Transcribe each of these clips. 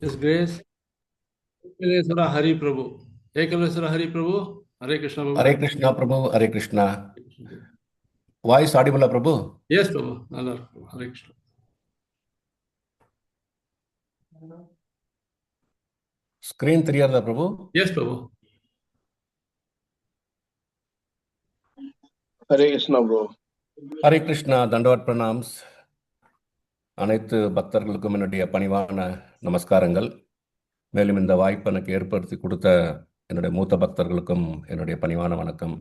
His Grace, Ekaleswara Hari Prabhu. Ekaleswara Hari Prabhu, Hare Krishna Hare Prabhu. Krishna Prabhu Hare Krishna. Hare Krishna Prabhu. Voice audible है Prabhu? Yes, Prabhu. Allah, Prabhu. Hare Krishna. Screen clear था Prabhu? Yes, Prabhu. Hare Krishna bro. Hare Krishna தண்டவத் பிரணாம்ஸ். அனைத்து பக்தர்களுக்கும் என்னுடைய பணிவான நமஸ்காரங்கள். மேலும் இந்த வாய்ப்பு எனக்கு ஏற்படுத்தி கொடுத்த என்னுடைய மூத்த பக்தர்களுக்கும் என்னுடைய பணிவான வணக்கம்.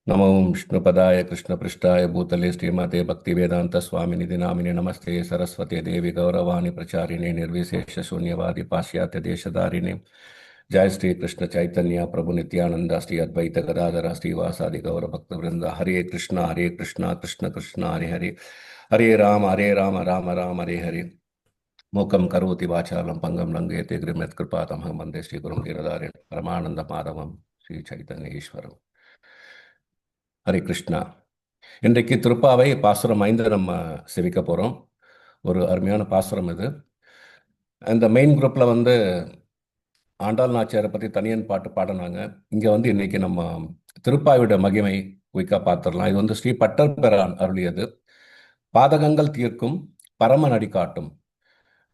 நமோ விஷ்ணுபதாய கிருஷ்ண பிருஷ்டாய பூதலே ஸ்ரீமதே பக்தி வேதாந்த சுவாமி நிதி நாமினே நமஸ்தே சரஸ்வதி தேவி கௌரவாணி பிரச்சாரிணே நிர்விசேஷ சூன்யவாதி பாஷ்யாத்ய தேசதாரிணே. जय श्री कृष्ण चैतन्य प्रभु नित्यानंद श्री अद्वैत गदाधर श्रीवासादि गौर भक्त वृंद। हरे कृष्णा कृष्ण कृष्ण हरे हरे, हरे राम राम राम हरे हरे। मूकं करोति वाचालं पंगं लंघयते गिरिमत्कृपातमहं वन्दे श्रीगुरुं गिरधारिणं परमानंद माधवं श्री चैतन्य ईश्वरं। ஹரே கிருஷ்ணா. இன்றைக்கு திருப்பாவை பாசுரம் 5 நம்ம செவிக்க போகிறோம். ஒரு அருமையான பாசுரம் இது. இந்த மெயின் குரூப்பில் ஆண்டாள் நாச்சியாரை பற்றி தனியன் பாட்டு பாடினாங்க. இங்கே இன்னைக்கு நம்ம திருப்பாவியோட மகிமை குயிக்காக பார்த்துடலாம். இது ஸ்ரீ பட்டர் பெறான் அருளியது. பாதகங்கள் தீர்க்கும் பரம நடி காட்டும்,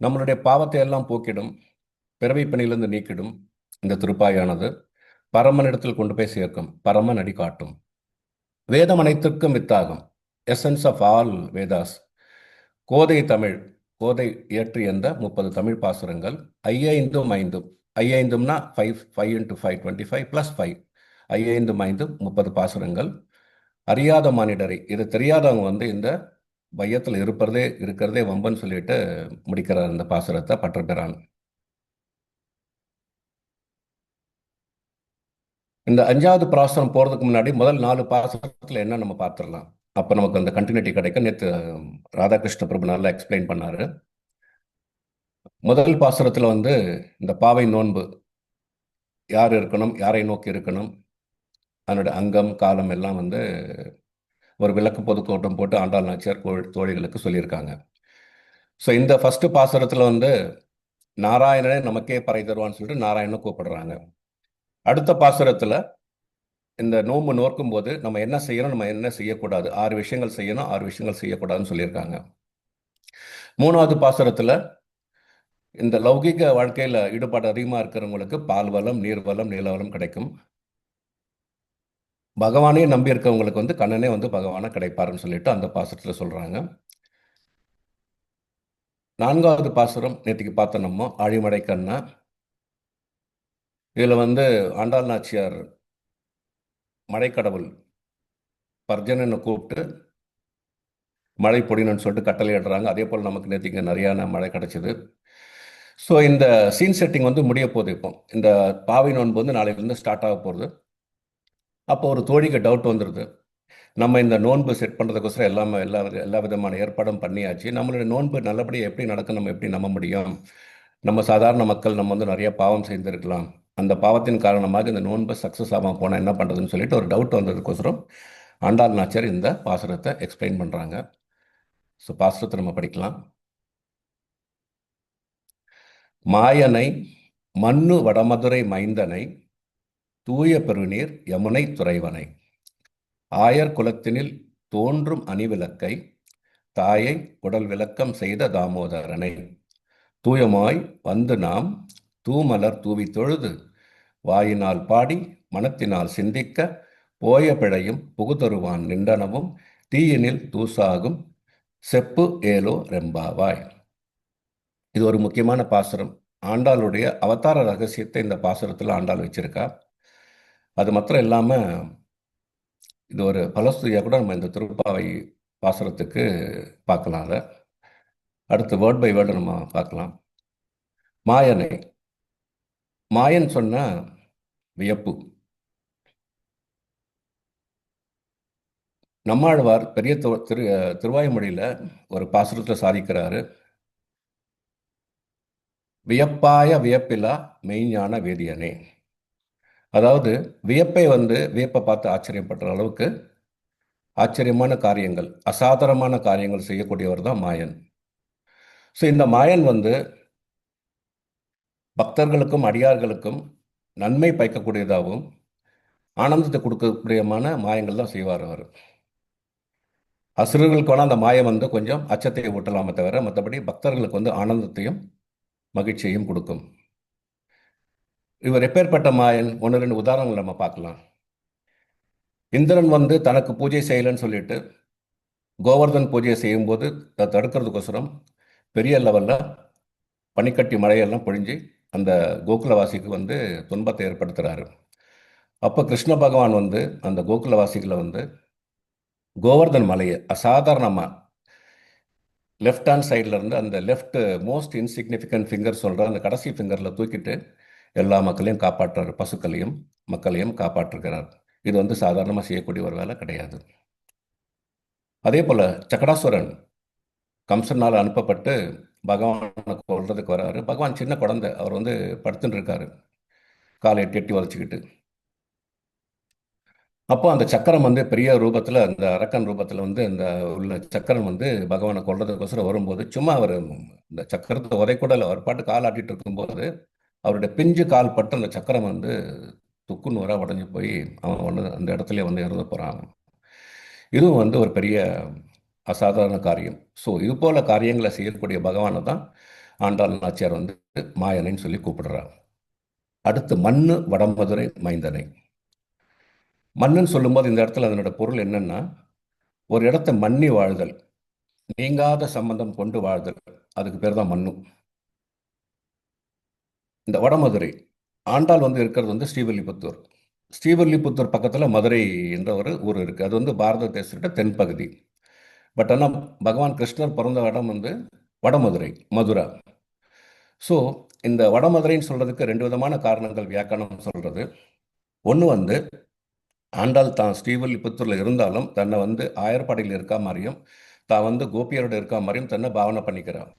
நம்மளுடைய பாவத்தை எல்லாம் போக்கிடும், பிறவி பிணியிலிருந்து நீக்கிடும். இந்த திருப்பாயானது பரமனிடத்தில் கொண்டு போய் சேர்க்கும், பரம நடி காட்டும். வேதம் அனைத்திற்கும் வித்தாகும், எசன்ஸ் ஆஃப் ஆல் வேதாஸ். கோதை தமிழ், கோதை இயற்றி என்ற 30 தமிழ் பாசுரங்கள். ஐயைந்தும் ஐந்தும், ஐயைந்தும்னா 5 5 × 5 25 + 5. ஐயைந்தும் ஐந்தும் 30 பாசுரங்கள். அறியாத மானிடரை, இது தெரியாதவங்க இந்த வையத்தில் இருக்கிறதே வம்பன்னு சொல்லிட்டு முடிக்கிறார் இந்த பாசுரத்தை பற்றப்பெறான். இந்த 5வது பாசுரம் போகிறதுக்கு முன்னாடி முதல் 4 பாசுரத்தில் என்ன நம்ம பார்த்துடலாம். அப்போ நமக்கு அந்த கண்டினியூட்டி கிடைக்கும். நேற்று ராதாகிருஷ்ண பிரபு நல்லா எக்ஸ்பிளைன் பண்ணாரு. முதல் பாசுரத்தில் இந்த பாவை நோன்பு யார் இருக்கணும், யாரை நோக்கி இருக்கணும், அதனுடைய அங்கம் காலம் எல்லாம் ஒரு விளக்கு பொதுக்கூட்டம் போட்டு ஆண்டாள் நாச்சியார் தோழிகளுக்கு சொல்லியிருக்காங்க. ஸோ இந்த ஃபர்ஸ்ட் பாசுரத்தில் நாராயணனே நமக்கே பறை தருவான்னு சொல்லிட்டு நாராயணனை கூப்பிடுறாங்க. அடுத்த பாசுரத்தில் இந்த நோன்பு நோக்கும் போது நம்ம என்ன செய்யணும், நம்ம என்ன செய்யக்கூடாது, 6 விஷயங்கள் செய்யணும், 6 விஷயங்கள் செய்யக்கூடாதுன்னு சொல்லியிருக்காங்க. 3வது பாசுரத்தில் இந்த லௌகிக வாழ்க்கையில் ஈடுபாடு அதிகமாக இருக்கிறவங்களுக்கு பால் வளம், நீர் வளம், நிலவளம் கிடைக்கும். பகவானே நம்பி இருக்கவங்களுக்கு கண்ணனே பகவானை கிடைப்பாருன்னு சொல்லிட்டு அந்த பாசுரத்தில் சொல்றாங்க. 4வது பாசுரம் நேற்றுக்கு பார்த்த நம்ம ஆழிமடை கண்ணா. இதில் ஆண்டாள் நாச்சியார் மழைக்கடவுள் பர்ஜனனை கூப்பிட்டு மழை பொடினு சொல்லிட்டு கட்டளை இடுறாங்க. அதே போல் நமக்கு நேற்றுக்கு நிறையான மழை கிடைச்சிது. ஸோ இந்த சீன் செட்டிங் முடிய போகுது. இப்போ இந்த பாவை நோன்பு நாளையிலேருந்து ஸ்டார்ட் ஆக போகிறது. அப்போ ஒரு தோழிக்கு டவுட் வந்துடுது. நம்ம இந்த நோன்பு செட் பண்ணுறதுக்கோசரம் எல்லா விதமான ஏற்பாடும் பண்ணியாச்சு. நம்மளுடைய நோன்பு நல்லபடியாக எப்படி நடக்கும், நம்ம எப்படி நம்ப முடியும்? நம்ம சாதாரண மக்கள் நம்ம நிறைய பாவம் செய்திருக்கலாம். அந்த பாவத்தின் காரணமாக இந்த நோன்பு சக்ஸஸ் ஆகாமல் போனால் என்ன பண்ணுறதுன்னு சொல்லிட்டு ஒரு டவுட் வந்ததுக்கோசரம் ஆண்டாள் நாச்சியார் இந்த பாசுரத்தை எக்ஸ்பிளைன் பண்ணுறாங்க. ஸோ பாசுரத்தை நம்ம படிக்கலாம். மாயனை மண்ணு வடமதுரை மைந்தனை, தூய பெருநீர் யமுனை துறைவனை, ஆயர் குலத்தினில் தோன்றும் அணிவிளக்கை, தாயை உடல் விளக்கம் செய்த தாமோதரனை, தூயமாய் நாம் தூமலர் தூவி தொழுது, வாயினால் பாடி மனத்தினால் சிந்திக்க, போய பிழையும் புகுதருவான் நின்றனவும், தீயினில் தூசாகும் செப்பு ஏலோ ரெம்பாவாய். இது ஒரு முக்கியமான பாசுரம். ஆண்டாளுடைய அவதார ரகசியத்தை இந்த பாசுரத்தில் ஆண்டாள் வச்சிருக்கா. அது மாத்திரம் இல்லாமல் இது ஒரு பலஸ்துதியாக கூட நம்ம இந்த திருப்பாவை பாசுரத்துக்கு பார்க்கலாம். அதை அடுத்து வேர்ட் பை வேர்டு நம்ம பார்க்கலாம். மாயனை, மாயன் சொன்ன வியப்பு. நம்மாழ்வார் பெரிய திருவாய்மொழியில் ஒரு பாசுரத்தில் சாதிக்கிறாரு. வியப்பாய வியப்பிலா மெய்ஞான வேதியனே. அதாவது வியப்பை வியப்பை பார்த்து ஆச்சரியப்படுற அளவுக்கு ஆச்சரியமான காரியங்கள், அசாதாரணமான காரியங்கள் செய்யக்கூடியவர் தான் மாயன். ஸோ இந்த மாயன் பக்தர்களுக்கும் அடியார்களுக்கும் நன்மை பயக்கக்கூடியதாகவும் ஆனந்தத்தை கொடுக்கக்கூடியமான மாயங்கள் தான் செய்வார் அவர். அசுரர்களுக்கு வேணால் அந்த மாயம் வந்து கொஞ்சம் அச்சத்தை ஊட்டலாமே தவிர மற்றபடி பக்தர்களுக்கு வந்து ஆனந்தத்தையும் மகிழ்ச்சியையும் கொடுக்கும். இவர் எப்பேற்பட்ட மாயன்? ஒன்று ரெண்டு உதாரணங்கள் நம்ம பார்க்கலாம். இந்திரன் வந்து தனக்கு பூஜை செய்யலைன்னு சொல்லிட்டு கோவர்தன் பூஜையை செய்யும்போது தடுக்கிறதுக்கோசரம் பெரிய லெவலில் பனிக்கட்டி மழையெல்லாம் பொழிஞ்சு அந்த கோகுலவாசிக்கு வந்து துன்பத்தை ஏற்படுத்துகிறாரு. அப்போ கிருஷ்ண பகவான் வந்து அந்த கோகுலவாசிகளை வந்து கோவர்தன் மலையை அசாதாரணமாக லெஃப்ட் ஹேண்ட் சைடில் இருந்து அந்த லெஃப்ட் மோஸ்ட் இன்சிக்னிஃபிகண்ட் ஃபிங்கர் சொல்கிற அந்த கடைசி ஃபிங்கரில் தூக்கிட்டு எல்லா மக்களையும் காப்பாற்றுறாரு, பசுக்களையும் மக்களையும் காப்பாற்றுகிறார். இது வந்து சாதாரணமாக செய்யக்கூடிய ஒரு வேலை கிடையாது. அதே போல் சக்கடாசுரன் கம்சனால் அனுப்பப்பட்டு பகவானை கொல்றதுக்கு வராரு. பகவான் சின்ன குழந்தை, அவர் வந்து படுத்துட்டு இருக்காரு, காலை எட்டி எட்டி உதச்சிக்கிட்டு. அப்போ அந்த சக்கரம் வந்து பெரிய ரூபத்தில், அந்த அரக்கன் ரூபத்தில் வந்து அந்த உள்ள சக்கரம் வந்து பகவானை கொல்றதுக்கோசரம் வரும்போது சும்மா அவர் இந்த சக்கரத்தை உதைக்கூடல, அவர் பாட்டு கால் ஆட்டிட்டு இருக்கும்போது அவருடைய பிஞ்சு கால் பட்டு அந்த சக்கரம் வந்து துக்கு நூறாக உடஞ்சி போய் அவன் வந்து அந்த இடத்துல வந்து இறந்து போகிறான். இதுவும் வந்து ஒரு பெரிய அசாதாரண காரியம். ஸோ இது போல காரியங்களை செய்யக்கூடிய பகவானை தான் ஆண்டாள் நாச்சியார் வந்து மாயனைன்னு சொல்லி கூப்பிடுறார். அடுத்து மண்ணு வடமதுரை மைந்தனை. மண்ணுன்னு சொல்லும்போது இந்த இடத்துல அதனோட பொருள் என்னன்னா, ஒரு இடத்தை மன்னி வாழ்தல், நீங்காத சம்பந்தம் கொண்டு வாழ்தல், அதுக்கு பேர் தான் மண்ணு. இந்த வடமதுரை ஆண்டாள் வந்து இருக்கிறது வந்து ஸ்ரீவில்லிபுத்தூர். ஸ்ரீவில்லிபுத்தூர் பக்கத்தில் மதுரை என்ற ஒரு ஊர் இருக்குது. அது வந்து பாரத தேசத்தோட தென்பகுதி. பட் ஆனால் பகவான் கிருஷ்ணர் பிறந்த இடம் வந்து வடமதுரை, மதுரா. ஸோ இந்த வடமதுரைன்னு சொல்கிறதுக்கு ரெண்டு விதமான காரணங்கள் வியாக்கரணம் சொல்கிறது. ஒன்று வந்து ஆண்டாள் தான் ஸ்ரீவில்லிபுத்தூரில் இருந்தாலும் தன்னை வந்து ஆயர்பாடியில் இருக்கா மாதிரியும் தான் வந்து கோபியரோட இருக்கா மாதிரியும் தன்னை பாவனை பண்ணிக்கிறான்.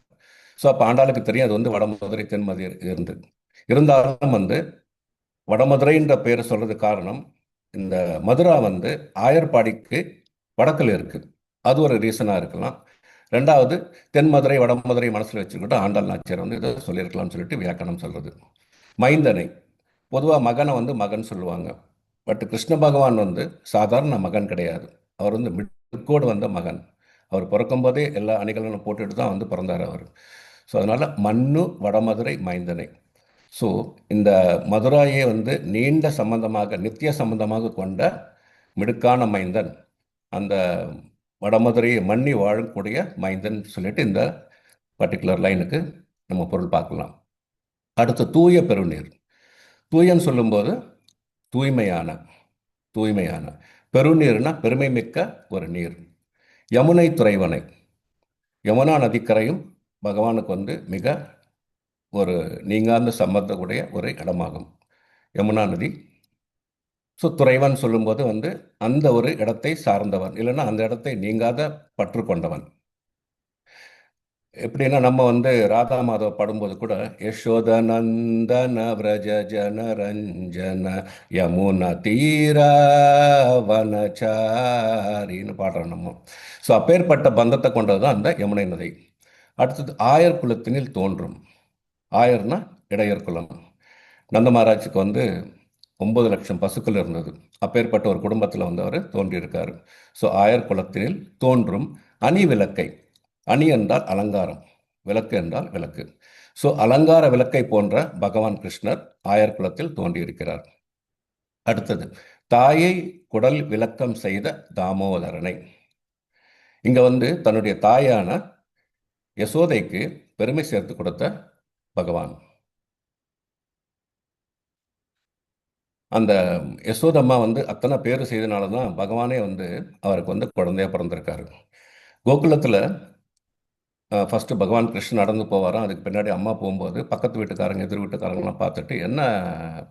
ஸோ அப்போ ஆண்டாளுக்கு தெரியும் அது வந்து வடமதுரை தென்மதுரை இருந்து இருந்தாலும் வந்து வடமதுரைன்ற பேரை சொல்றதுக்கு காரணம், இந்த மதுரா வந்து ஆயர்பாடிக்கு வடக்கில் இருக்கு, அது ஒரு ரீசனாக இருக்கலாம். ரெண்டாவது, தென்மதுரை வடமதுரை மனசில் வச்சுக்கிட்டு ஆண்டாள் நாச்சியார் வந்து இதை சொல்லியிருக்கலாம்னு சொல்லிட்டு வியாக்கரணம் சொல்றது. மைந்தனை பொதுவாக மகனை வந்து மகன் சொல்லுவாங்க. பட் கிருஷ்ண பகவான் வந்து சாதாரண மகன் கிடையாது. அவர் வந்து மிடுக்கோடு வந்த மகன். அவர் பிறக்கும் போதே எல்லா அணிகளும் போட்டுட்டு தான் வந்து பிறந்தார் அவர். ஸோ அதனால மண்ணு வடமதுரை மைந்தனை. ஸோ இந்த மதுராயை வந்து நீண்ட சம்பந்தமாக, நித்திய சம்பந்தமாக கொண்ட மிடுக்கான மைந்தன், அந்த வடமதுரையை மன்னி வாழக்கூடிய மைந்தன் சொல்லிட்டு இந்த பர்டிகுலர் லைனுக்கு நம்ம பொருள் பார்க்கலாம். அடுத்து தூய பெருநீர். தூயன்னு சொல்லும்போது தூய்மையான, தூய்மையான. பெருநீர்னா பெருமை மிக்க ஒரு நீர். யமுனை துறைவனை, யமுனா நதிக்கரையும் பகவானுக்கு வந்து மிக ஒரு நீங்கார்ந்த சம்பந்தக்கூடிய ஒரு இடமாகும் யமுனா நதி. ஸோ துறைவன் சொல்லும்போது வந்து அந்த ஒரு இடத்தை சார்ந்தவன், இல்லைன்னா அந்த இடத்தை நீங்காத பற்று கொண்டவன். எப்படின்னா நம்ம வந்து ராதா மாதவ பாடும்போது கூட யசோத நந்தன விரஜ ஜன ரஞ்சன யமுனா தீரா வனச்சாரின்னு பாடுறோம் நம்ம. ஸோ அப்பேற்பட்ட பந்தத்தை கொண்டது தான் அந்த யமுனை நதி. அடுத்தது ஆயர் குலத்தினில் தோன்றும். ஆயர்னா இடையர் குலம். நந்த மகாராஜுக்கு வந்து 9 லட்சம் பசுக்கள் இருந்தது. அப்பேற்பட்ட ஒரு குடும்பத்தில் வந்து அவர் தோன்றியிருக்காரு. ஸோ ஆயர் குலத்தினில் தோன்றும் அணி விளக்கை. அணி என்றால் அலங்காரம், விளக்கு என்றால் விளக்கு. ஸோ அலங்கார விளக்கை போன்ற பகவான் கிருஷ்ணர் ஆயர் குலத்தில் தோன்றியிருக்கிறார். அடுத்தது தாயை குடல் விளக்கம் செய்த தாமோதரனை. இங்க வந்து தன்னுடைய தாயான யசோதைக்கு பெருமை சேர்த்து கொடுத்த பகவான். அந்த யசோதம்மா வந்து அத்தனை பேர் செய்தனால தான் பகவானே வந்து அவருக்கு வந்து குழந்தையா பிறந்திருக்காரு. கோகுலத்தில் ஃபஸ்ட்டு பகவான் கிருஷ்ணன் நடந்து போவாராம். அதுக்கு பின்னாடி அம்மா போகும்போது பக்கத்து வீட்டுக்காரங்க எதிர் வீட்டுக்காரங்களாம் பார்த்துட்டு என்ன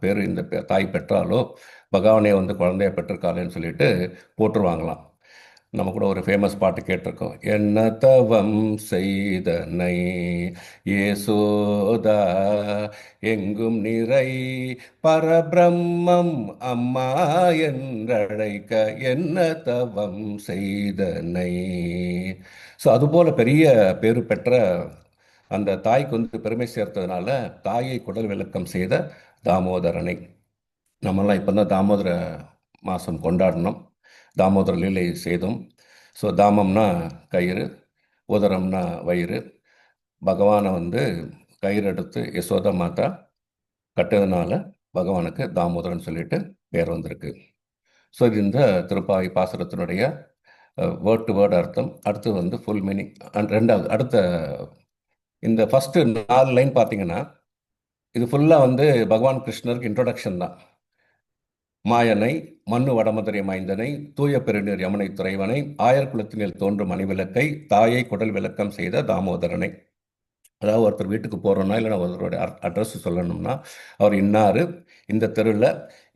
பேர் இந்த தாய் பெற்றாலோ, பகவானே வந்து குழந்தைய பெற்றிருக்காளேன்னு சொல்லிட்டு போட்டுருவாங்களாம். நம்ம கூட ஒரு ஃபேமஸ் பாட்டு கேட்டிருக்கோம். என்ன தவம் செய்தனை ஏசோதா எங்கும் நிறை பரபிரம்மம் அம்மா என்றழைக்க என்ன தவம் செய்தனை. ஸோ அதுபோல பெரிய பேரு பெற்ற அந்த தாய்க்கு வந்து பெருமை சேர்த்ததுனால தாயை குடல் விளக்கம் செய்த தாமோதரனை. நம்மெல்லாம் இப்போ தான் தாமோதர மாதம் கொண்டாடினோம், தாமோதர லீலை செய்தோம். ஸோ தாமம்னா கயிறு, உதரம்னா வயிறு. பகவானை வந்து கயிறு எடுத்து யசோதா மாதா கட்டதுனால பகவானுக்கு தாமோதரன் சொல்லிட்டு பேர் வந்திருக்கு. ஸோ இது இந்த திருப்பாவை பாசுரத்தினுடைய வேர்ட் டு வேர்ட் அர்த்தம். அடுத்து வந்து ஃபுல் மீனிங். ரெண்டாவது அடுத்த இந்த ஃபர்ஸ்ட் 4 லைன் பார்த்தீங்கன்னா இது ஃபுல்லாக வந்து பகவான் கிருஷ்ணருக்கு இன்ட்ரோடக்ஷன் தான். மாயனை மண்ணு வடமதுரை மைந்தனை தூய பெருநீர் யமுனை துறைவனை ஆயர் குலத்தினில் தோன்றும் மணிவிளக்கை தாயை குடல் விளக்கம் செய்த தாமோதரனை. அதாவது ஒருத்தர் வீட்டுக்கு போகிறோன்னா இல்லைன்னா ஒருத்தருடைய அட்ரஸ் சொல்லணும்னா அவர் இன்னார், இந்த தெருவில்,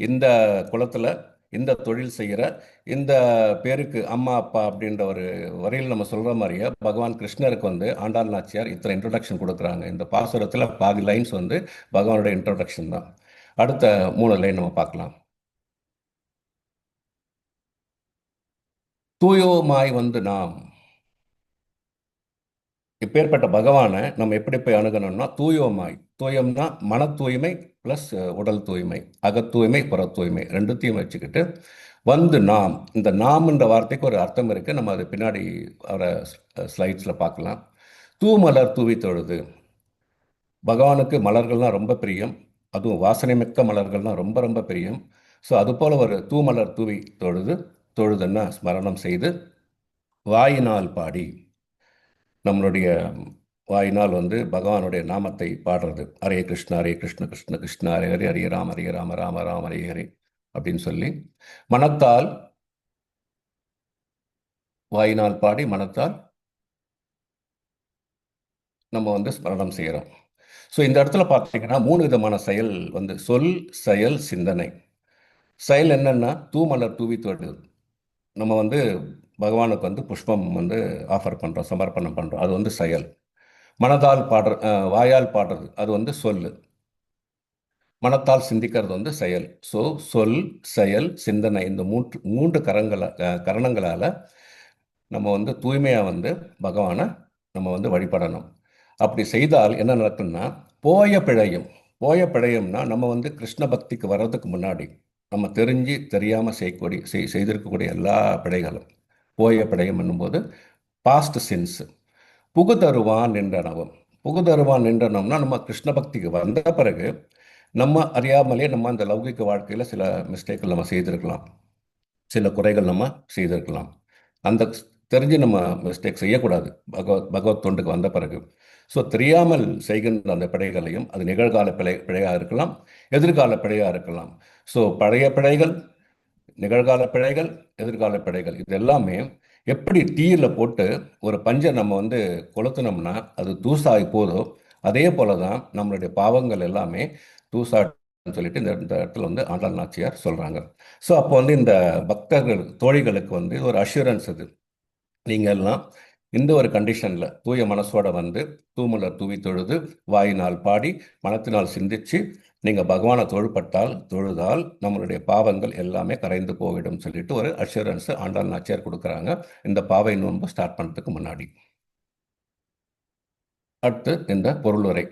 இந்த குளத்தில், இந்த தொழில் செய்கிற, இந்த பேருக்கு அம்மா அப்பா அப்படின்ற ஒரு வரையில் நம்ம சொல்கிற மாதிரியே பகவான் கிருஷ்ணருக்கு வந்து ஆண்டாள் நாச்சியார் இத்தனை இன்ட்ரொடக்ஷன் கொடுக்குறாங்க. இந்த பாசுரத்தில் பாதி லைன்ஸ் வந்து பகவானோட இன்ட்ரொடக்ஷன் தான். அடுத்த 3 லைன் நம்ம பார்க்கலாம். தூயோமாய் வந்து நாம், இப்பேற்பட்ட பகவானை நம்ம எப்படி போய் அணுகணும்னா தூயோமாய். தூயம்னா மன தூய்மை ப்ளஸ் உடல் தூய்மை, அகத்தூய்மை புற தூய்மை ரெண்டுத்தையும் வச்சுக்கிட்டு வந்து நாம். இந்த நாம்ன்ற வார்த்தைக்கு ஒரு அர்த்தம் இருக்குது, நம்ம அது பின்னாடி வர ஸ்லைட்ஸில் பார்க்கலாம். தூமலர் தூவி தொழுது. பகவானுக்கு மலர்கள்லாம் ரொம்ப பிரியம், அதுவும் வாசனை மிக்க மலர்கள்லாம் ரொம்ப ரொம்ப பிரியம். ஸோ அதுபோல் ஒரு தூமலர் தூவி தொழுது, தொழுதுன்னா ஸ்மரணம் செய்து, வாயினால் பாடி, நம்மளுடைய வாயினால் வந்து பகவானுடைய நாமத்தை பாடுறது. ஹரே கிருஷ்ண ஹரே கிருஷ்ண கிருஷ்ண கிருஷ்ண ஹரே ஹரே, ஹரே ராம ஹரே ராம ராம ராம ஹரே ஹரே அப்படின்னு சொல்லி மனத்தால், வாயினால் பாடி மனத்தால் நம்ம வந்து ஸ்மரணம் செய்கிறோம். ஸோ இந்த இடத்துல பார்த்தீங்கன்னா 3 விதமான செயல் வந்து சொல், செயல், சிந்தனை. செயல் என்னன்னா தூமலர் தூவி தொடு. நம்ம வந்து பகவானுக்கு வந்து புஷ்பம் வந்து ஆஃபர் பண்ணுறோம், சமர்ப்பணம் பண்ணுறோம், அது வந்து செயல். மனதால் பாடுற, வாயால் பாடுறது அது வந்து சொல். மனத்தால் சிந்திக்கிறது வந்து செயல். ஸோ சொல், செயல், சிந்தனை இந்த மூன்று கரணங்களால் நம்ம வந்து தூய்மையாக வந்து பகவானை நம்ம வந்து வழிபடணும். அப்படி செய்தால் என்ன நடக்கும்னா போய பிழையும். போய பிழையும்னா நம்ம வந்து கிருஷ்ண பக்திக்கு வர்றதுக்கு முன்னாடி நம்ம தெரிஞ்சு தெரியாமல் செய்திருக்கக்கூடிய எல்லா பிழைகளும் போய பிழையும் என்னும்போது பாஸ்ட் சின்ஸ். புகுதருவான் நின்றனவும். புகுதருவான் நின்றனம்னா நம்ம கிருஷ்ண பக்திக்கு வந்த பிறகு நம்ம அறியாமலே நம்ம அந்த லௌகிக வாழ்க்கையில் சில மிஸ்டேக்கள் நம்ம செய்திருக்கலாம், சில குறைகள் நம்ம செய்திருக்கலாம். அந்த தெரிஞ்சு நம்ம மிஸ்டேக் செய்யக்கூடாது பகவத் தொண்டுக்கு வந்த பிறகு. ஸோ தெரியாமல் செய்கின்ற அந்த பிழைகளையும், அது நிகழ்கால பிழையாக இருக்கலாம், எதிர்கால பிழையாக இருக்கலாம். ஸோ பழைய பிழைகள், நிகழ்கால பிழைகள், எதிர்கால பிழைகள் இது எல்லாமே எப்படி தீயில் போட்டு ஒரு பஞ்சை நம்ம வந்து கொளுத்தினோம்னா அது தூசாகி போதோ அதே போல தான் நம்மளுடைய பாவங்கள் எல்லாமே தூசான்னு சொல்லிட்டு இந்த இடத்துல வந்து ஆண்டாள் நாச்சியார் சொல்கிறாங்க. ஸோ அப்போ வந்து இந்த பக்தர்கள் தோழிகளுக்கு வந்து ஒரு அஷூரன்ஸ் இது. நீங்கள் எல்லாம் இந்த ஒரு கண்டிஷனில் தூய மனசோட வந்து தூமலர் தூவி தொழுது, வாயினால் பாடி, மனத்தினால் சிந்திச்சு நீங்கள் பகவானை தொழுதால் நம்மளுடைய பாவங்கள் எல்லாமே கரைந்து போயிடும் சொல்லிட்டு ஒரு அஷூரன்ஸ் ஆண்டாள் நாச்சியார் கொடுக்குறாங்க இந்த பாவை நோன்பு ஸ்டார்ட் பண்ணுறதுக்கு முன்னாடி. அடுத்து இந்த பொருளுரை.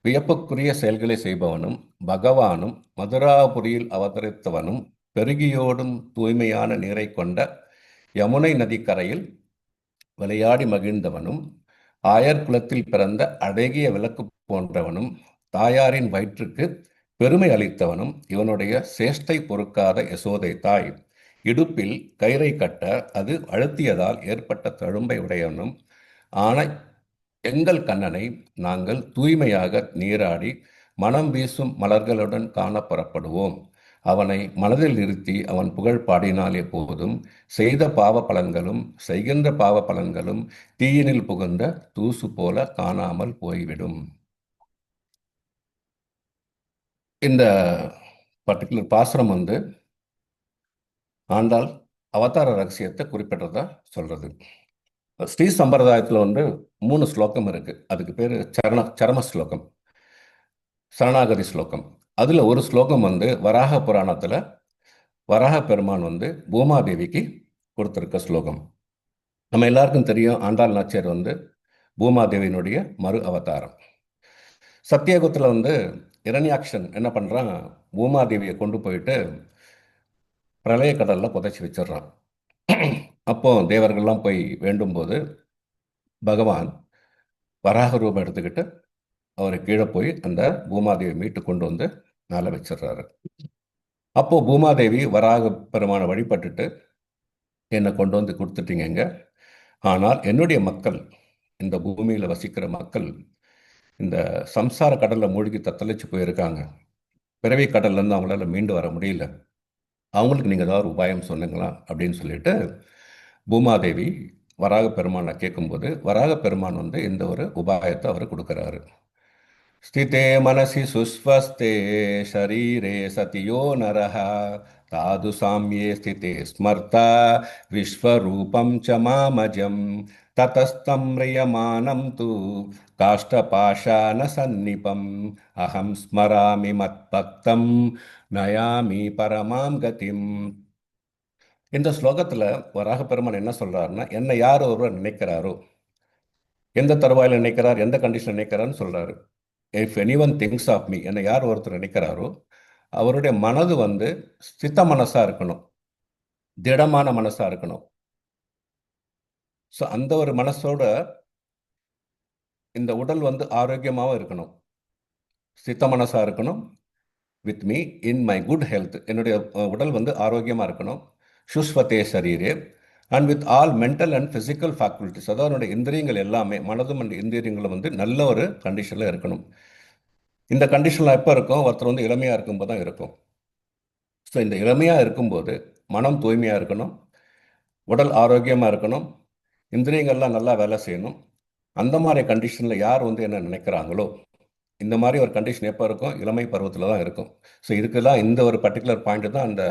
வியப்புக்குரிய செயல்களை செய்பவனும் பகவானும் மதுராபுரியில் அவதரித்தவனும் பெருகியோடும் தூய்மையான நீரை கொண்ட யமுனை நதிக்கரையில் விளையாடி மகிழ்ந்தவனும் ஆயர் குலத்தில் பிறந்த அழகிய விளக்கு போன்றவனும் தாயாரின் வயிற்றுக்கு பெருமை அளித்தவனும் இவனுடைய சேஷ்டை பொறுக்காத யசோதை தாய் இடுப்பில் கயிறை கட்ட அது அழுத்தியதால் ஏற்பட்ட தழும்பை உடையவனும் ஆன எங்கள் கண்ணனை நாங்கள் தூய்மையாக நீராடி மனம் வீசும் மலர்களுடன் காண புறப்படுவோம். அவனை மனதில் நிறுத்தி அவன் புகழ் பாடினால் எப்போதும் செய்த பாவ பலன்களும் செய்கின்ற பாவ பலன்களும் தீயினில் புகுந்த தூசு போல காணாமல் போய்விடும். இந்த பர்டிகுலர் பாசுரம் வந்து ஆண்டாள் அவதார ரகசியத்தை குறிப்பிட்டதா சொல்றது. ஸ்ரீ சம்பிரதாயத்தில் வந்து 3 ஸ்லோகம் இருக்கு. அதுக்கு பேர் சரம ஸ்லோகம், சரணாகதி ஸ்லோகம். அதில் ஒரு ஸ்லோகம் வந்து வராக புராணத்தில் வராக பெருமான் வந்து பூமாதேவிக்கு கொடுத்துருக்க ஸ்லோகம். நம்ம எல்லாருக்கும் தெரியும் ஆண்டாள் நாச்சியார் வந்து பூமாதேவியினுடைய மறு அவதாரம். சத்தியகுத்தில் வந்து இரண்யாக்ஷன் என்ன பண்ணுறான், பூமாதேவியை கொண்டு போயிட்டு பிரளய கடலில் புதைச்சி வச்சிடுறான். அப்போ தேவர்கள்லாம் போய் வேண்டும் போது பகவான் வராக ரூபம் எடுத்துக்கிட்டு அவர் கீழே போய் அந்த பூமாதேவி மீட்டு கொண்டு வந்து மேலே வச்சிடுறாரு. அப்போ பூமாதேவி வராக பெருமானை வழிபட்டுட்டு என்னை கொண்டு வந்து கொடுத்துட்டீங்க, ஆனால் என்னுடைய மக்கள், இந்த பூமியில் வசிக்கிற மக்கள் இந்த சம்சார கடலில் மூழ்கி தத்தளிச்சு போயிருக்காங்க. பிறவி கடல்லேருந்து அவங்களால மீண்டு வர முடியல. அவங்களுக்கு நீங்கள் ஏதாவது ஒரு உபாயம் சொன்னீங்களா அப்படின்னு சொல்லிட்டு பூமாதேவி வராக பெருமானை கேட்கும்போது வராக பெருமான் வந்து இந்த ஒரு உபாயத்தை அவர் கொடுக்குறாரு. स्थिते मनसि सुस्वस्थे शरीरे सति यो नरः तादु साम्ये स्थिते स्मर्ता विश्वरूपं च मामजं ततस्तं म्रियमाणं तु काष्ठपाषाणसन्निपम् अहं स्मरामि मत्भक्तं नयामि परमां गतिम्. இந்த ஸ்லோகத்தில் வராக பெருமான் என்ன சொல்றாருன்னா, என்னை யார் ஒருவர் நினைக்கிறாரோ, எந்த தருவாயில் நினைக்கிறார், எந்த கண்டிஷன் நினைக்கிறான்னு சொல்றாரு. If any one things of me, என்னை யார் ஒருத்தர் நினைக்கிறாரோ அவருடைய மனது வந்து ஸ்தித மனசா இருக்கணும், திடமான மனசா இருக்கணும். ஸோ அந்த ஒரு மனசோட இந்த உடல் வந்து ஆரோக்கியமாகவும் இருக்கணும், ஸ்தித மனசா இருக்கணும். With me in my good health, என்னுடைய உடல் வந்து ஆரோக்கியமாக இருக்கணும். சுஷ்வத்தே சரீரே and with all mental and physical faculties, அதாவது என்னுடைய இந்திரியங்கள் எல்லாமே, மனதும் அண்ட் இந்திரியங்களும் வந்து நல்ல ஒரு கண்டிஷனில் இருக்கணும். இந்த கண்டிஷனில் எப்போ இருக்கும், ஒருத்தர் வந்து இளமையாக இருக்கும்போது தான் இருக்கும். ஸோ இந்த இளமையாக இருக்கும்போது மனம் தூய்மையாக இருக்கணும், உடல் ஆரோக்கியமாக இருக்கணும், இந்திரியங்கள்லாம் நல்லா வேலை செய்யணும். அந்த மாதிரி கண்டிஷனில் யார் வந்து என்ன நினைக்கிறாங்களோ, இந்த மாதிரி ஒரு கண்டிஷன் எப்போ இருக்கும், இளமை பருவத்தில் தான் இருக்கும். ஸோ இதுக்கெல்லாம் இந்த ஒரு பர்டிகுலர் பாயிண்ட் தான் அந்த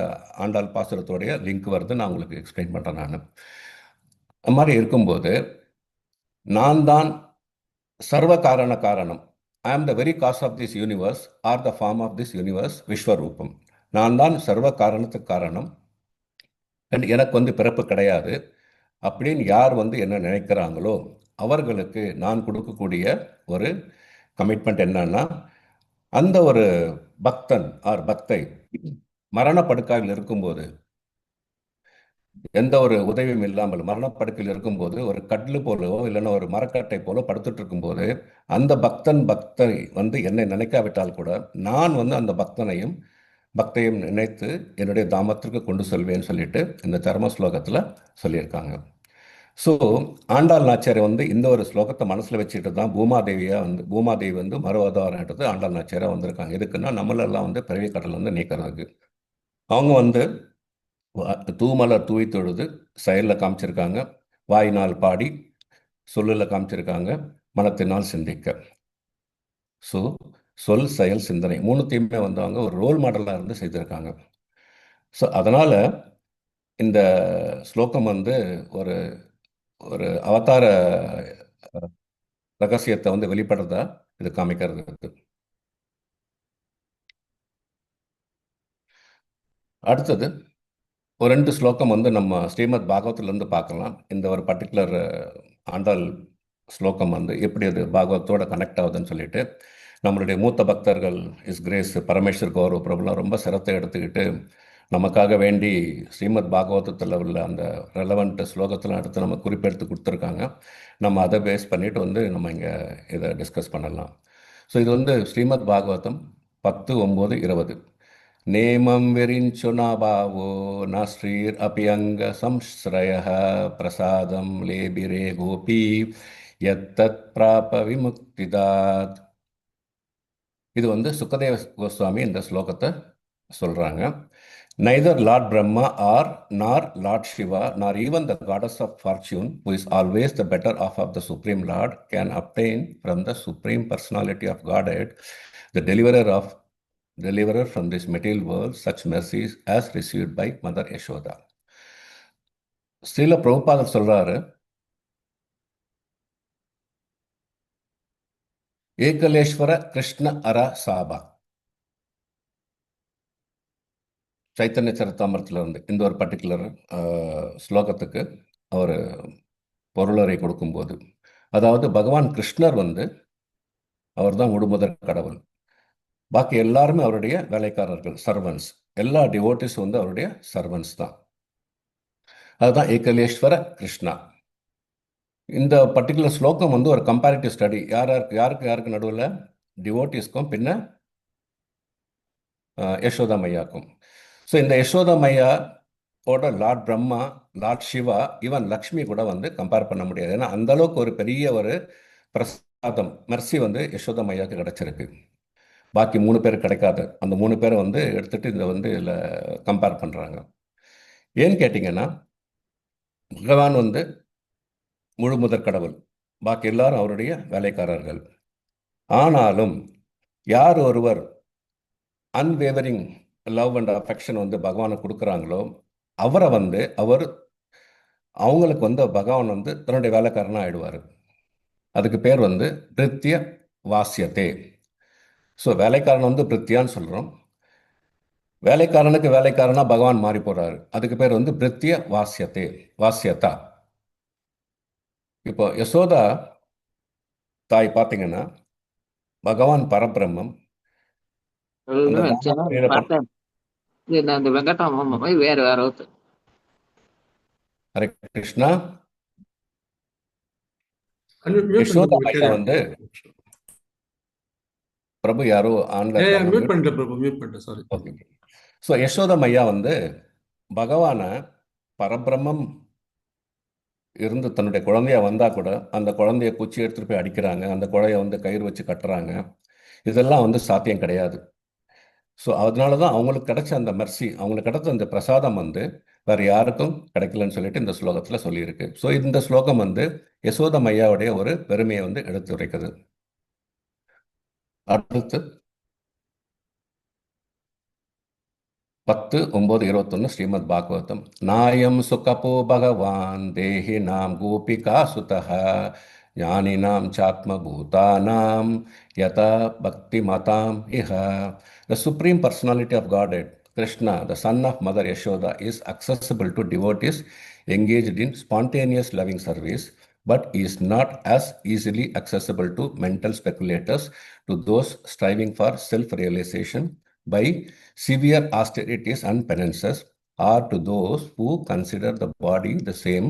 ஆண்டாள் பாசுரத்தோடைய லிங்க் வருது, நான் உங்களுக்கு எக்ஸ்பிளைன் பண்ணுறேன். நான் அந்த மாதிரி இருக்கும்போது நான் தான் சர்வ காரண காரணம், I am the very cause of this universe or the form of this universe விஸ்வரூபம். நான் தான் சர்வ காரணத்துக்கு காரணம், அண்ட் எனக்கு வந்து பிறப்பு கிடையாது அப்படின்னு யார் வந்து என்ன நினைக்கிறாங்களோ அவர்களுக்கு நான் கொடுக்கக்கூடிய ஒரு கமிட்மெண்ட் என்னன்னா, அந்த ஒரு பக்தன் ஆர் பக்தை மரணப்படுக்கையில் இருக்கும்போது, எந்த ஒரு உதவியும் இல்லாமல் மரணப்படுக்கையில் இருக்கும்போது ஒரு கட்லு போலவோ இல்லைன்னா ஒரு மரக்கட்டை போல படுத்துட்டு இருக்கும்போது அந்த பக்தை வந்து என்னை நினைக்காவிட்டால் கூட நான் வந்து அந்த பக்தையும் நினைத்து என்னுடைய தாமத்திற்கு கொண்டு செல்வேன்னு சொல்லிட்டு இந்த தர்ம ஸ்லோகத்தில் சொல்லியிருக்காங்க. ஸோ ஆண்டாள் நாச்சியார் வந்து இந்த ஒரு ஸ்லோகத்தை மனசில் வச்சுட்டு தான் பூமாதேவி வந்து மறு அவதாரம் எடுத்து ஆண்டாள் நாச்சியாராக வந்திருக்காங்க. எதுக்குன்னா நம்மளெல்லாம் வந்து பிறவி கடல் வந்து நீக்கிறதுக்கு. அவங்க வந்து தூமலர் தூவி தொழுது செயலில் காமிச்சிருக்காங்க, வாயினால் பாடி சொல்லில் காமிச்சிருக்காங்க, மனத்தினால் சிந்திக்க. ஸோ சொல் செயல் சிந்தனை மூணுத்தையுமே வந்து அவங்க ஒரு ரோல் மாடலாக இருந்து செய்திருக்காங்க. ஸோ அதனால் இந்த ஸ்லோகம் வந்து ஒரு ஒரு அவதார ரகசியத்தை வந்து வெளிப்படுறதா இது காமிக்கிறது. அடுத்தது ஒரு 2 ஸ்லோகம் வந்து நம்ம ஸ்ரீமத் பாகவத்திலேருந்து பார்க்கலாம். இந்த ஒரு பர்டிகுலர் ஆண்டாள் ஸ்லோகம் வந்து எப்படி அது பாகவத்தோட கனெக்ட் ஆகுதுன்னு சொல்லிட்டு நம்மளுடைய மூத்த பக்தர்கள் இஸ் கிரேஸ் பரமேஸ்வர் கௌரவ பிரபுலாம் ரொம்ப சிரத்தை எடுத்துக்கிட்டு நமக்காக வேண்டி ஸ்ரீமத் பாகவதத்தில் உள்ள அந்த ரெலவெண்ட் ஸ்லோகத்தெலாம் எடுத்து நம்ம குறிப்பெடுத்து கொடுத்துருக்காங்க. நம்ம அதை பேஸ் பண்ணிட்டு வந்து நம்ம இங்கே இதை டிஸ்கஸ் பண்ணலாம். ஸோ இது வந்து ஸ்ரீமத் பாகவதம் 10:9-20. நேமம் விரிஞ்சு நாபாவோ நஸ்ரீர் அபியங்க சம்ஸ்ரய பிரசாதம் லேபிரே கோபி எத்தத் பிராப விமுக்திதாத். இது வந்து சுக்கதேவ கோஸ்வாமி இந்த ஸ்லோகத்தை சொல்கிறாங்க. Neither Lord Brahma or nor Lord Shiva nor even the goddess of fortune, who is always the better half of the Supreme Lord, can obtain from the Supreme Personality of Godhead, the deliverer from this material world, such mercies as received by Mother Yashoda. Srila பிரபுபாதர் சொல்றாரு, ஏகலேஸ்வர கிருஷ்ண அர சாபா. சைத்தன்ய சரித்தாமிரத்தில் இருந்து இந்த ஒரு particular ஸ்லோகத்துக்கு அவர் பொருளரை கொடுக்கும்போது அதாவது பகவான் கிருஷ்ணர் வந்து அவர் தான் முழுமுதற் கடவுள். பாக்கி எல்லாருமே அவருடைய வேலைக்காரர்கள், சர்வன்ஸ். எல்லா டிவோட்டிஸ் வந்து அவருடைய சர்வன்ஸ் தான். அதுதான் ஏகலேஸ்வர கிருஷ்ணா. இந்த பர்டிகுலர் ஸ்லோகம் வந்து ஒரு கம்பேரிட்டிவ் ஸ்டடி. யாருக்கு நடுவில்? டிவோட்டிஸ்க்கும் பின்ன யசோதா மையாக்கும். ஸோ இந்த யசோதா மையா ஓட lord Brahma, lord Shiva, even Lakshmi கூட வந்து கம்பேர் பண்ண முடியாது. ஏன்னா அந்த அளவுக்கு ஒரு பெரிய ஒரு பிரசாதம், மெர்சி வந்து யசோதா மையாவுக்கு கிடைச்சிருக்கு. பாக்கி 3 பேர் கிடைக்காது. அந்த 3 பேரை வந்து எடுத்துட்டு இந்த வந்து இதில் கம்பேர் பண்ணுறாங்க. ஏன்னு கேட்டிங்கன்னா, பகவான் வந்து முழு முதற் கடவுள், பாக்கி எல்லாரும் அவருடைய வேலைக்காரர்கள். ஆனாலும் யார் ஒருவர் அன்வேவரிங் லவ் அண்ட் அஃபெக்ஷன் வந்து பகவானை கொடுக்குறாங்களோ, அவரை வந்து அவங்களுக்கு வந்து பகவான் வந்து தன்னுடைய வேலைக்காரனாக ஆயிடுவார். அதுக்கு பேர் வந்து பிரித்திய வாசியத்தே. ஸோ வேலைக்காரன் வந்து பிரித்தியான்னு சொல்கிறோம். வேலைக்காரனுக்கு வேலைக்காரனா பகவான் மாறி போறாரு. அதுக்கு பேர் வந்து பிரித்திய வாசியத்தே, வாசியத்தா. இப்போ யசோதா தாய் பார்த்தீங்கன்னா, பகவான் பரபிரம்மம். அந்த தாமரை நீரை பார்த்தேன். இந்த வெங்கடாம வேற வேற ஒருத்தர். ஹரே கிருஷ்ணா. மியூட் யசோதா பண்ணுங்க மையா வந்து பிரபு யாரோ ஆன்ல இருக்காங்க. மியூட் பண்ணிட்டேன் பிரபு, மியூட் பண்ணிட்டேன், சாரி. ஓகே. ஸோ யசோதா மையா வந்து பகவானை பரபிரம்மம் இருந்து தன்னுடைய குழந்தையா வந்தா கூட அந்த குழந்தைய குச்சி எடுத்துட்டு போய் அடிக்கிறாங்க, அந்த குழைய வந்து கயிறு வச்சு கட்டுறாங்க. இதெல்லாம் வந்து சாத்தியம் கிடையாது. ஸோ அதனால தான் அவங்களுக்கு கிடைச்ச அந்த மெர்சி, அவங்களுக்கு கிடைச்ச அந்த பிரசாதம் வந்து வேற யாருக்கும் கிடைக்கலன்னு சொல்லிட்டு இந்த ஸ்லோகத்தில் சொல்லியிருக்கு. ஸோ இந்த ஸ்லோகம் வந்து யசோத மையாவுடைய ஒரு பெருமையை வந்து எடுத்துரைக்குது. அடுத்து 10:9-21 ஸ்ரீமத் பாகவதம். நாயம் சுகபோ பகவான் தேஹி நாம் கோபிகா சுதஹ ஞானினாம் சாத்ம பூதானாம் யதா பக்தி மதாம் இஹ. The Supreme Personality of Godhead, Krishna, the son of Mother Yashoda, is accessible to devotees engaged in spontaneous loving service, but is not as easily accessible to mental speculators, to those striving for self-realization by severe austerities and penances, or to those who consider the body the same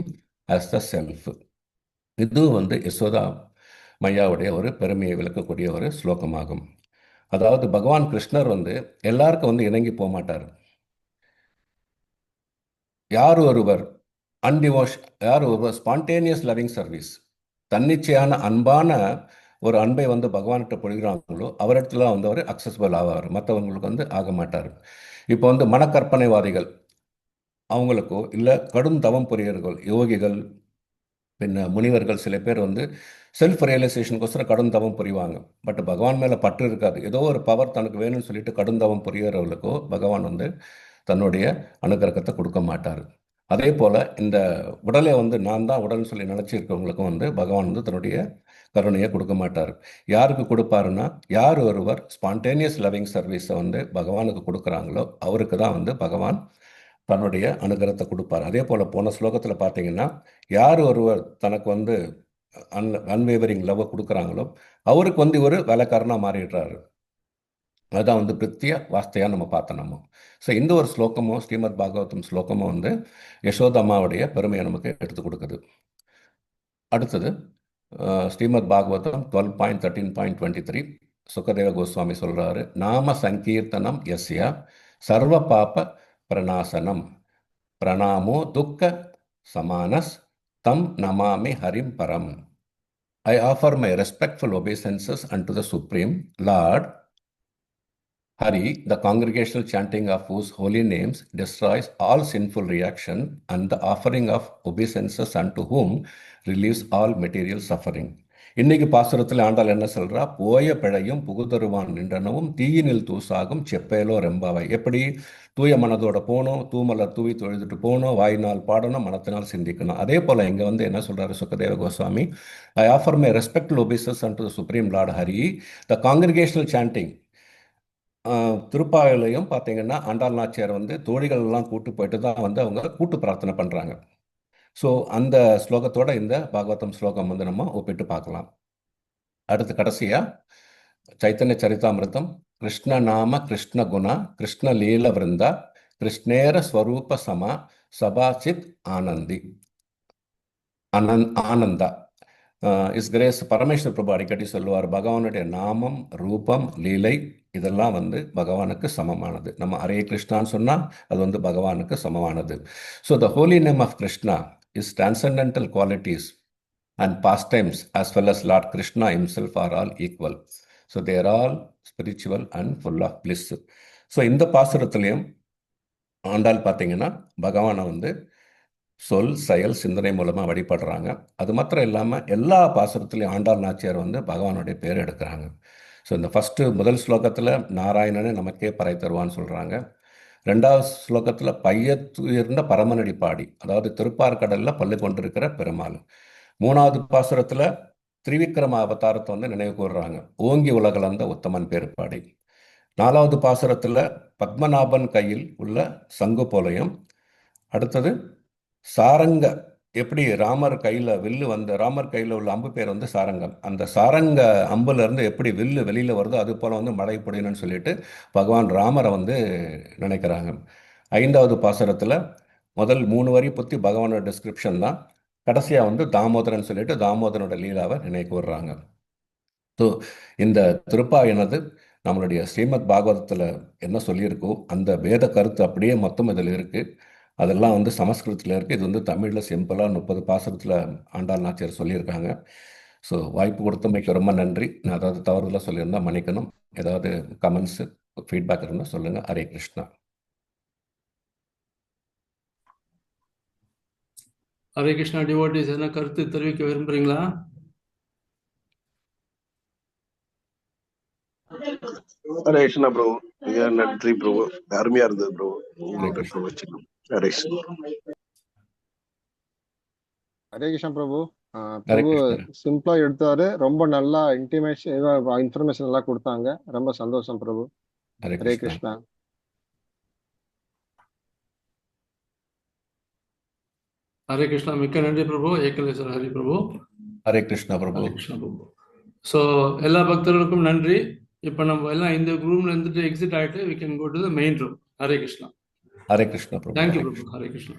as the self. இது வந்து யசோதா மையாவுடைய ஒரு பெருமையை விளக்கக்கூடிய ஒரு ஸ்லோகமாகும். அதாவது பகவான் கிருஷ்ணர் வந்து எல்லாருக்கும் வந்து இணங்கி போக மாட்டார். யார் ஒருவர் ஸ்பான்டேனியஸ் லவிங் சர்வீஸ், தன்னிச்சையான அன்பான ஒரு அன்பை வந்து பகவான்கிட்ட பொழிகிறாங்களோ அவரிடத்துல வந்து அவர் அக்சசிபிள் ஆவார், மற்றவங்களுக்கு வந்து ஆக மாட்டார். இப்போ வந்து மனக்கற்பனைவாதிகள் அவங்களுக்கோ இல்லை கடும் தவம் புரியர்கள், யோகிகள், பின்ன முனிவர்கள் சில பேர் வந்து செல்ஃப் ரியலைசேஷனுக்கோசரம் கடும் தவம் புரிவாங்க. பட் பகவான் மேலே பற்று இருக்காது. ஏதோ ஒரு பவர் தனக்கு வேணும்னு சொல்லிட்டு கடும் தவம் புரியறவர்களுக்கோ பகவான் வந்து தன்னுடைய அனுகிரகத்தை கொடுக்க மாட்டார். அதே போல் இந்த உடலை வந்து நான் தான் உடல்னு சொல்லி நினச்சிருக்கவங்களுக்கும் வந்து பகவான் வந்து தன்னுடைய கருணையை கொடுக்க மாட்டார். யாருக்கு கொடுப்பாருன்னா, யார் ஒருவர் ஸ்பான்டேனியஸ் லவ்விங் சர்வீஸை வந்து பகவானுக்கு கொடுக்குறாங்களோ அவருக்கு தான் வந்து பகவான் தன்னுடைய அனுகிரகத்தை கொடுப்பார். அதே போல் போன ஸ்லோகத்தில் பார்த்தீங்கன்னா, யார் ஒருவர் தனக்கு வந்து அன்வேவரிங் லவ்வை கொடுக்குறாங்களோ அவருக்கு வந்து ஒரு வேலைக்காரனாக மாறிடுறாரு. அதுதான் வந்து பிரித்திய வாஸ்தையாக நம்ம பார்த்தோம் நம்ம. ஸோ இந்த ஒரு ஸ்லோகமும் ஸ்ரீமத் பாகவதம் ஸ்லோகமும் வந்து யசோதம்மாவுடைய பெருமையை நமக்கு எடுத்து கொடுக்குது. அடுத்தது ஸ்ரீமத் பாகவதம் 12.13.23 சுகதேவ கோஸ்வாமி சொல்கிறாரு, நாம சங்கீர்த்தனம் யஸ்ய சர்வ பாப பிரணாசனம் பிரணாமோ துக்க சமானஸ் தம் நமாமி ஹரிம் பரம். I offer my respectful obeisances unto the Supreme Lord Hari, the congregational chanting of whose holy names destroys all sinful reaction, and the offering of obeisances unto whom relieves all material suffering. இன்னைக்கு பாசுரத்தில் ஆண்டாள் என்ன சொல்றா? போய பிழையும் புகுதருவான் நின்றனவும் தீயினில் தூசாகும் செப்பேலோ ரெம்பாவை. எப்படி தூய மனதோட போகணும், தூமலர் தூவி தொழுதுட்டு போகணும், வாயினால் பாடணும், மனத்தினால் சிந்திக்கணும். அதே போல இங்க வந்து என்ன சொல்றாரு Sukadeva Goswami? I offer my respectful obeisances and to the supreme lord Hari, the congregational chanting. திருப்பாவையிலையும் பார்த்தீங்கன்னா ஆண்டாள் நாச்சியார் வந்து தோழிகள் எல்லாம் கூட்டு போயிட்டு தான் வந்து அவங்க கூட்டு பிரார்த்தனை பண்ணுறாங்க. ஸோ அந்த ஸ்லோகத்தோட இந்த பாகவதம் ஸ்லோகம் வந்து நம்ம ஒப்பிட்டு பார்க்கலாம். அடுத்து கடைசியா சைத்தன்ய சரிதாமிருதம் கிருஷ்ண நாம கிருஷ்ண குண கிருஷ்ண லீல விருந்தா கிருஷ்ணேர ஸ்வரூப சமா சபாசித் ஆனந்தி ஆனந்தா. இஸ் கிரேஸ் பரமேஸ்வர் பிரபு அடிக்கடி சொல்லுவார், பகவானுடைய நாமம், ரூபம், லீலை இதெல்லாம் வந்து பகவானுக்கு சமமானது. நம்ம ஹரே கிருஷ்ணான்னு சொன்னால் அது வந்து பகவானுக்கு சமமானது. So the holy name of Krishna is transcendental qualities and pastimes as well as Lord Krishna himself are all equal. So they are all spiritual and full of bliss. So இந்த பாசுரத்திலையும் ஆண்டாள் பார்த்தீங்கன்னா பகவானை வந்து சொல், செயல், சிந்தனை மூலமாக வழிபடுறாங்க. அது மாத்திரம் இல்லாமல் எல்லா பாசுரத்துலையும் ஆண்டாள் நாச்சியார் வந்து பகவானுடைய பேர் எடுக்கிறாங்க. ஸோ இந்த முதல் ஸ்லோகத்தில் நாராயணனே நமக்கே பறை தருவான்னு சொல்கிறாங்க. ரெண்டாவது ஸ்லோகத்தில் பையத்துயர்ந்த பரமனடி பாடி, அதாவது திருப்பார்கடலில் பள்ளி கொண்டிருக்கிற பெருமாள். மூணாவது பாசுரத்தில் திரிவிக்ரம அவதாரத்தை வந்து நினைவு கூறுறாங்க, ஓங்கி உலகளந்த உத்தமன் பேருப்பாடி. நாலாவது பாசுரத்தில் பத்மநாபன் கையில் உள்ள சங்கு போலையும், அடுத்தது சாரங்க, எப்படி ராமர் கையில் வில்லு வந்து ராமர் கையில் உள்ள அம்பு பேர் வந்து சாரங்கம், அந்த சாரங்க அம்புல இருந்து எப்படி வில்லு வெளியில் வருதோ அது போல் வந்து மழை பொழியணும்னு சொல்லிட்டு பகவான் ராமரை வந்து நினைக்கிறாங்க. ஐந்தாவது பாசுரத்தில் முதல் 3 வரி பற்றி பகவானோட டிஸ்கிரிப்ஷன் தான், கடைசியாக வந்து தாமோதரன் சொல்லிட்டு தாமோதரனோட லீலாவை நினைவு கூறுறாங்க. ஸோ இந்த திருப்பாயனது நம்மளுடைய ஸ்ரீமத் பாகவதத்தில் என்ன சொல்லியிருக்கோ அந்த வேத கருத்து அப்படியே மொத்தம் இதில் இருக்குது. அதெல்லாம் வந்து சமஸ்கிருதத்தில் இருக்குது. இது வந்து தமிழில் சிம்பிளாக 30 பாசுரத்தில் ஆண்டாள் நாச்சியார் சொல்லியிருக்காங்க. ஸோ வாய்ப்பு கொடுத்தமைக்கு ரொம்ப நன்றி. நான் அதாவது தவறுதலாக சொல்லியிருந்தால் மன்னிக்கணும். ஏதாவது கமெண்ட்ஸு, ஃபீட்பேக் இருந்தால் சொல்லுங்கள். ஹரே கிருஷ்ணா. ஹரே கிருஷ்ணா டிவோட்டிஸ் என்ன கருத்து தெரிவிக்க விரும்புறீங்களா? ஹரே கிருஷ்ணா ப்ரோ. மிக நன்றி ப்ரோ, அருமையா இருந்தது ப்ரோ. ஹரே கிருஷ்ணா. ஹரே கிருஷ்ணா பிரபு. ஹரே பிரபு கிருஷ்ணா. சிம்பிளா எடுத்தாரு, ரொம்ப நல்லா இன்ஃபர்மேஷன் எல்லாம் கொடுத்தாங்க. ரொம்ப சந்தோஷம் பிரபு. ஹரே ஹரே கிருஷ்ணா. கிருஷ்ணா. ஹரே கிருஷ்ணா. மிக்க நன்றி பிரபு. ஏகலேஸ்வர ஹரி பிரபு. ஹரே கிருஷ்ணா பிரபு. ஹரே கிருஷ்ணா பிரபு. ஸோ எல்லா பக்தர்களுக்கும் நன்றி. இப்போ நம்ம எல்லாம் இந்த ரூம்ல இருந்துட்டு எக்ஸிட் ஆகிட்டு we can go to the main room. Hare Krishna. Hare Krishna Prabhu. Thank you Prabhu. Hare Krishna.